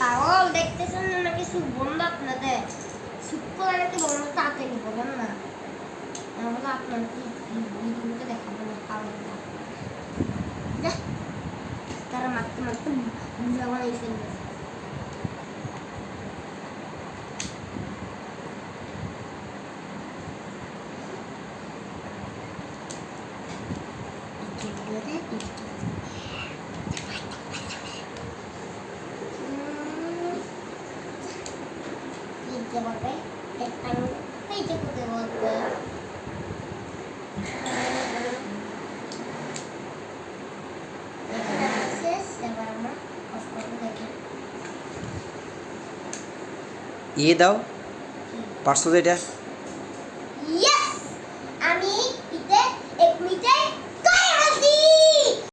পাগল দেখতেছেন না কিছু বন্ধ আপনাদের শুক্র নাকি বন্ধ তাড়াতাড়ি বলেন না আমরা আপনার কি ভিডিওতে দেখাবো না পাগল তারা মারতে মারতে বুঝা বানাই ফেলবে বলবে এই যে করতে বলবে দাও পারছো তো এটা